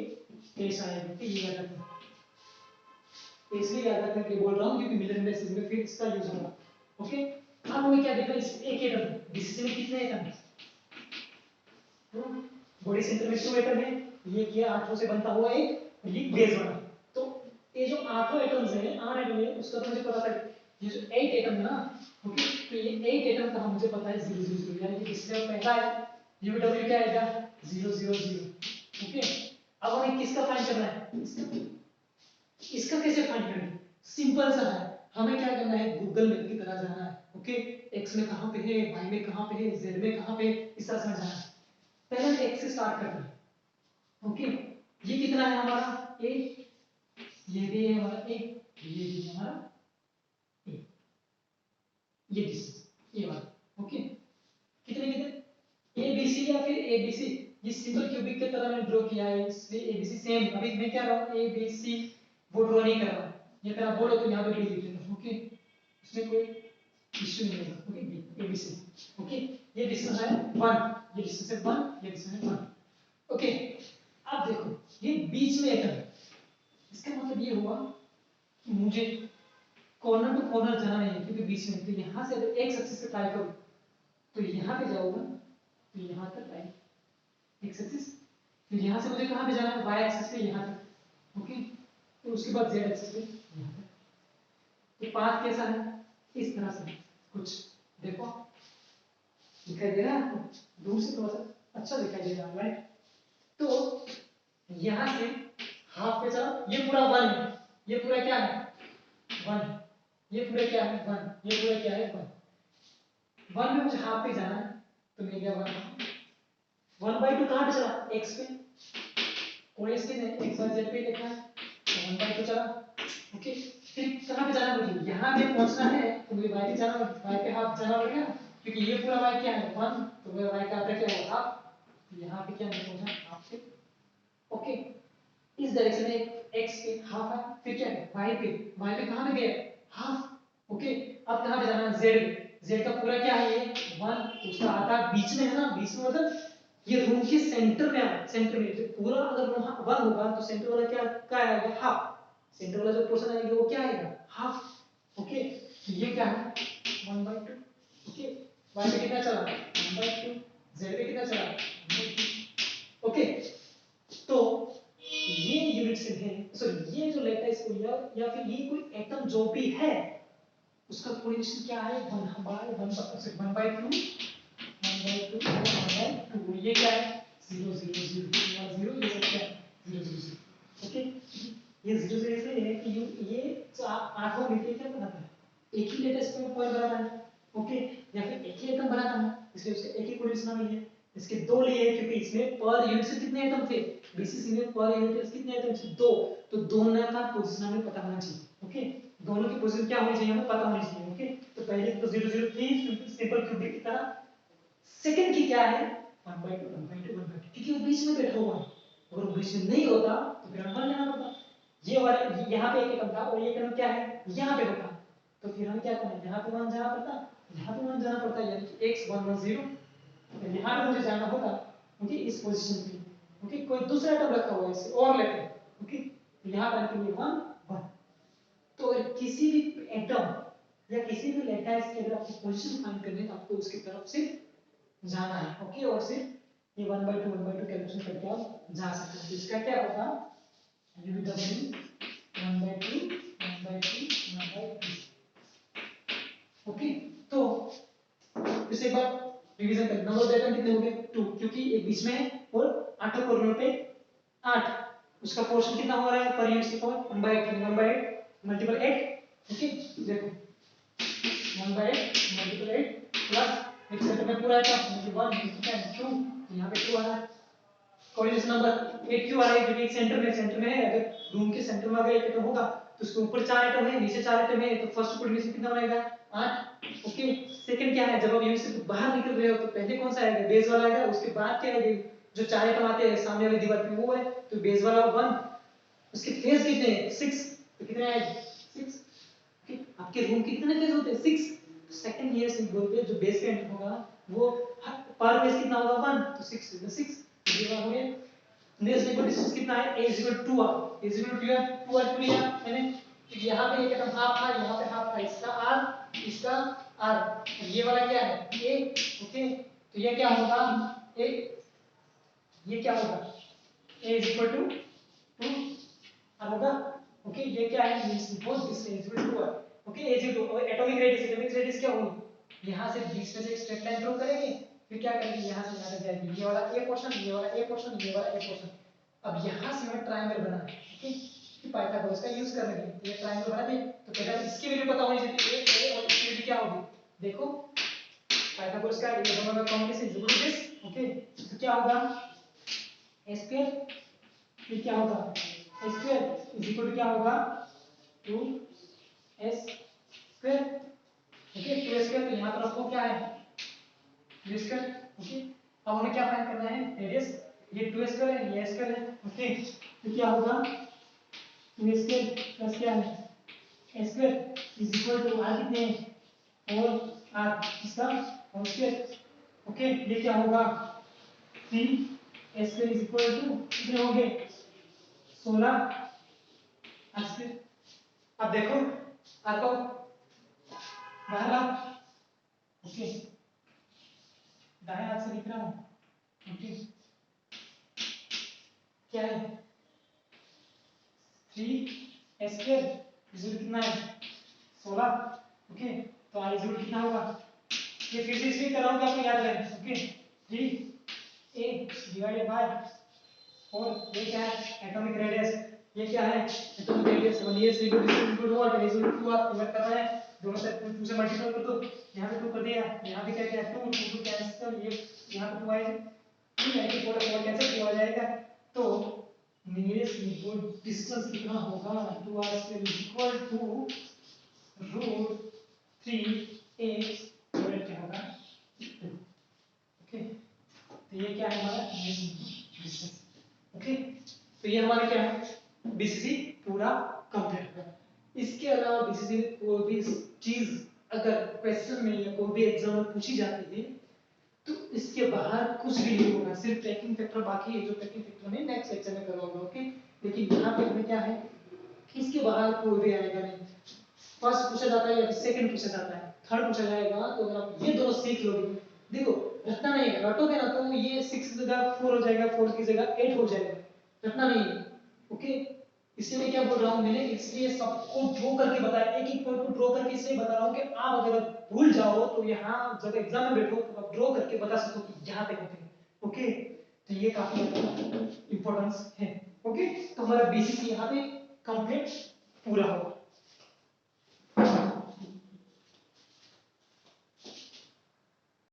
कैसा आएगा, कि ये याद रखना, इसलिए याद रखने के लिए बोल रहा हूं क्योंकि मिलर इंडेक्स में फिर इसका यूज होगा, ओके। अब हमें क्या देखना, इस एक एटम, बीसीसी में कितने एटम है, बॉडी सेंटर में 2 एटम है, ये किया 8 से बनता हुआ एक, ये बेस बना। तो ये जो 8 एटम्स हैं, 8 एटम है, उसका तो मुझे पता था, ये जो 8 एटम है ना, ओके, तो ये 8 एटम का मुझे पता है 0 0 0, यानी कि इससे पहला है UW क्या आएगा 0 0 0, ओके। अब हमें किसका फाइंड करना है, इसका कैसे फाइंड करेंगे, सिंपल सा है, हमें क्या करना है, गूगल मैप की तरह जाना है, ओके। x में कहां पे है, y में कहां पे है, z में कहां पे है, इस तरह से जाना है। पहले x से स्टार्ट करते हैं, ओके। ये कितना है हमारा a, ये भी है हमारा a, ये भी है हमारा a, ये डिस्टेंस ये वाला, ओके। कितने कितने a b c या फिर a b c, ये सिंपल क्यूबिक की तरह मैंने ड्रॉ किया है, इसलिए a b c सेम, अभी मैं क्या कर रहा हूं a b c वो ड्रॉ नहीं कर रहा, ये अगर आप बोलो तो यहां पे b लिख देना, ओके, इसमें कोई इश्यू नहीं होगा, okay. b a b c, okay. ये डिस्टेंस है 1, ये डिस्टेंस है 1, ये डिस्टेंस है 1, ओके। अब देखो ये बीच में एटम, इसका मतलब ये हुआ कि मुझे कॉर्नर टू कॉर्नर जाना नहीं है क्योंकि बीच में, तो यहां से अगर एक्स एक्सिस से ट्राई करूं तो यहां पे जाऊंगा, तो यहां तक आई एक्स एक्सिस, फिर यहां से मुझे कहां पे जाना है, वाई एक्सिस पे यहां तक, ओके। तो उसके बाद जेड एक्सिस पे यहां तक, तो पाथ कैसा है, इस तरह से कुछ, देखो दिखाई दे रहा है आपको, दूर से थोड़ा सा अच्छा दिखाई दे रहा है, राइट। तो यहां से हाफ पे चला, ये पूरा 1 है, ये पूरा क्या है 1, ये पूरा क्या है 1, ये पूरा क्या है 1, 1 में मुझे हाफ पे जाना है, तो मैं गया 1, 1/2 कहां पे चला, x पे, कोई इसके नहीं, x y z पे लिखा है, तो 1/2 चला, ओके। फिर कहां पे जाना, मुझे यहां पे पहुंचना है, तो मुझे y पे जाना, y पे हाफ जाना पड़ेगा, क्योंकि ये पूरा y क्या है 1, तो मेरा y का आधा क्या होगा हाफ, तो यहां पे क्या नहीं पहुंचा हाफ पे, ओके। इस डायरेक्शन में x पे हाफ है, फिर क्या है y पे कहां पे गया हाफ, ओके। अब कहां पे जाना है z पे, z का पूरा क्या है ये 1, उसका आधा बीच में है ना, बीच में मतलब ये रूम के सेंटर में है, सेंटर में जो पूरा अगर वहां 1 होगा तो सेंटर वाला क्या आएगा हाफ, सेंटर वाला जो पोर्शन आएगा वो क्या आएगा हाफ, ओके। तो ये क्या है 1/2, ओके। y पे कितना चला 1/2, z पे कितना एटम जो भी है उसका कोरिलेशन क्या है 1/2 ये क्या है 0 0 0 0 ये सब क्या है 0 0 0 ओके ये 0 0 इसलिए है कि ये आठवां मीटर क्या बनाता है एक ही लेटर स्क्वायर पॉइंट बनाता है ओके या फिर एक ही एटम बनाता है इसलिए उसका एक ही कोरिलेशन नहीं है इसके दो लिए क्योंकि इसमें पर यूनिट से कितने एटम थे बीसीसी में पर यूनिट से कितने एटम थे दो तो दोनों का पोजीशन हमें पता होना चाहिए ओके दोनों की पोजीशन क्या होनी चाहिए हमें पता होनी चाहिए ओके तो पहले तो 0 0 थी सिंपल क्यूबिक की तरह सेकंड की क्या है 1/2 क्योंकि वो बीच में बैठा हुआ है अगर वो बीच में नहीं होता तो फिर हम 1 लेना पड़ता ये वाला यहाँ पे एक एटम था और ये एटम क्या है यहाँ पे होता तो फिर हम क्या करना यहाँ पे 1 जाना पड़ता यहाँ पे 1 जाना पड़ता यानी कि x 1 1 0 यहाँ पे मुझे जाना होगा ओके इस पोजीशन पे ओके कोई दूसरा एटम रखा हुआ है इसे और लेते हैं ओके तो यहाँ पर के लिए 1 1 तो अगर किसी भी एटम या किसी भी लैटिस की अगर आपको पोजीशन फाइंड करनी है तो आपको उसकी तरफ से जाना है ओके और सिर्फ ये 1/2 कैलकुलेशन करके आप जा सकते हैं तो इसका क्या होगा UW 1/2 ओके तो फिर से एक बार रिवीजन करें नंबर ऑफ एटम कितने हो गए 2 क्योंकि एक बीच में है और आठों कोरोनों पे 8 उसका पोर्शन कितना हो रहा है पर यूनिट की पावर 1/8 मल्टीपल 8 ओके देखो 1/8 मल्टीपल 8 प्लस एक सेंटर में पूरा आएगा 1 2 यहाँ पे 2 आ रहा है कोऑर्डिनेट नंबर 8 क्यों आ रहा है क्योंकि सेंटर में है अगर रूम के सेंटर में अगर एक एटम होगा तो उसके ऊपर 4 एटम है नीचे 4 एटम है तो फर्स्ट कोऑर्डिनेशन कितना बनेगा 8 ओके सेकंड क्या है जब आप यूनिट से बाहर निकल रहे हो तो पहले कौन सा आएगा बेस वाला आएगा उसके बाद क्या आएगा जो 4 एटम आते हैं सामने वाली दीवार पे वो है तो बेस वाला 1 उसके फेस कितने हैं 6 तो कितने आएगा 6 ओके आपके रूम के कितने फेस होते हैं 6 सेकंड ईयर से बोलते हैं जो बेस का एटम होगा वो पर फेस कितना होगा 1 तो 6 6 ये बात हो गई नेक्स्ट देखो डिस्टेंस कितना है a 2 r a 2 r लिया मैंने तो यहाँ पे एक एटम हाफ था यहाँ पे हाफ था इसका r ये वाला क्या है a ओके तो ये क्या होगा a ये क्या होगा a 2 r होगा ओके ये क्या है means both distance 2 r okay a 2 atomic radius क्या होगी यहाँ से बीच में से एक स्ट्रेट लाइन ड्रॉ करेंगे फिर क्या करेंगे यहाँ से यहाँ तक जाएगी ये वाला ए पोर्शन ये वाला ए पोर्शन ये वाला ए पोर्शन अब यहाँ से हमें ट्रायंगल बनाना है ओके कि पाइथागोरस का यूज करने के लिए ये ट्रायंगल बना दे तो पहले इसकी वैल्यू पता होनी चाहिए ए और इसकी वैल्यू क्या होगी देखो पाइथागोरस का ये दोनों का combination is equal to this okay तो क्या होगा a स्क्वायर फिर क्या होगा a square is equal to क्या होगा 2s square okay 2s square तो यहाँ तरफ को क्या है स्क्वायर ओके अब हमें क्या फाइंड करना है रेडियस ये 2 स्क्वायर है ये स्क्वायर है ओके तो क्या होगा 2 स्क्वायर प्लस क्या है a square is equal to r कितने हैं 4r इसका होल स्क्वायर ओके ये क्या होगा 3 a square is equal to कितने होंगे 16 r स्क्वायर अब देखो r को बाहर लाओ ओके दाएं हाथ से लिख रहा हूं ओके क्या है 3 स्क्वायर इक्वल कितना है 16 ओके तो r इक्वल कितना होगा ये फिर से इसलिए कर रहा हूं कि आपको याद रहे ओके 3a डिवाइडेड बाय 4 ये क्या है एटॉमिक रेडियस ये क्या है एटॉमिक रेडियस और ये से equal to what is equal to आप डिवाइड करना है दोनों साइड 2 से मल्टीप्लाई कर दो यहां पे 2 कर दिया यहां पे क्या क्या 2 2 कैंसिल ये यहां पे 2 आएगा 3 है कि 4 कैंसिल किया जाएगा तो नियरेस्ट इक्वल डिस्टेंस कितना होगा 2r square equal to √3a divide क्या होगा ओके तो ये क्या है हमारा डिस्टेंस ओके तो ये हमारा क्या है बीसीसी पूरा कंप्लीट हुआ इसके अलावा बीसीसी में कोई भी चीज अगर क्वेश्चन में या कोई भी एग्जाम में पूछी जाती है तो इसके बाहर कुछ भी नहीं होगा सिर्फ पैकिंग फैक्टर बाकी है जो पैकिंग फैक्टर में नेक्स्ट लेक्चर में करवाऊंगा ओके लेकिन यहाँ पे हमें क्या है कि इसके बाहर कोई भी आएगा नहीं फर्स्ट पूछा जाता है या सेकंड पूछा जाता है थर्ड पूछा जाएगा तो अगर आप ये दोनों सीख लोगे देखो रटना नहीं है रटोगे ना तो ये 6 की जगह 4 हो जाएगा 4 की जगह 8 हो जाएगा रटना नहीं है ओके इसलिए क्या बोल रहा हूँ मैंने, इसलिए सबको ड्रॉ करके बताया, एक एक पॉइंट को ड्रॉ करके इसलिए बता रहा हूँ कि आप अगर भूल जाओ तो यहाँ जब एग्जाम में बैठो तो आप ड्रॉ करके बता सको कि यहाँ पे होते हैं। ओके, तो ये काफी इंपॉर्टेंस है। ओके, तो हमारा बेसिक यहाँ पे कंप्लीट पूरा होगा।